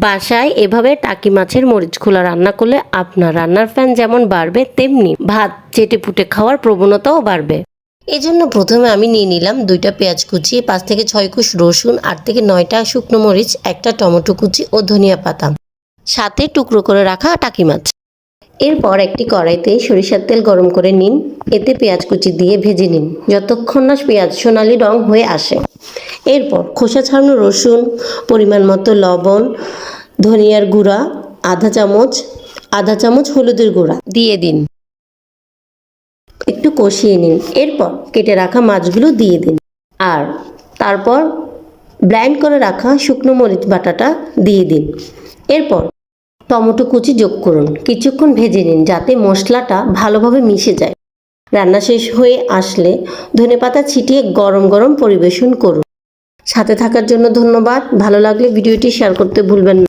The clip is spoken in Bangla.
বাসায় এভাবে টাকি মাছের মরিচ খোলা রান্না করলে আপনার রান্নার ফ্যান যেমন বাড়বে, তেমনি ভাত চেটে পুটে খাওয়ার প্রবণতাও বাড়বে। এজন্য প্রথমে আমি নিয়ে নিলাম 2টা পেঁয়াজ কুচি, 5 থেকে 6 কোষ রসুন, 8 থেকে 9টা শুকনো মরিচ, 1টা টমেটো কুচি ও ধনিয়া পাতা, সাথে টুকরো করে রাখা টাকি মাছ। এরপর একটি কড়াইতে সরিষার তেল গরম করে নিন, এতে পেঁয়াজ কুচি দিয়ে ভেজে নিন যতক্ষণ না পেঁয়াজ সোনালি রং হয়ে আসে। এরপর খোসা ছাড়ানো রসুন, পরিমাণ মতো লবণ, ধনিয়ার গুঁড়া আধা চামচ হলুদের গুঁড়া দিয়ে দিন, একটু কষিয়ে নিন। এরপর কেটে রাখা মাছগুলো দিয়ে দিন আর তারপর ব্লেন্ড করে রাখা শুকনো মরিচ বাটাটা দিয়ে দিন। এরপর টমেটো কুচি যোগ করুন, কিছুক্ষণ ভেজে নিন যাতে মশলাটা ভালোভাবে মিশে যায়। রান্না শেষ হয়ে আসলে ধনেপাতা ছিটিয়ে গরম গরম পরিবেশন করুন। সাথে থাকার জন্য ধন্যবাদ। ভালো লাগলে ভিডিওটি শেয়ার করতে ভুলবেন না।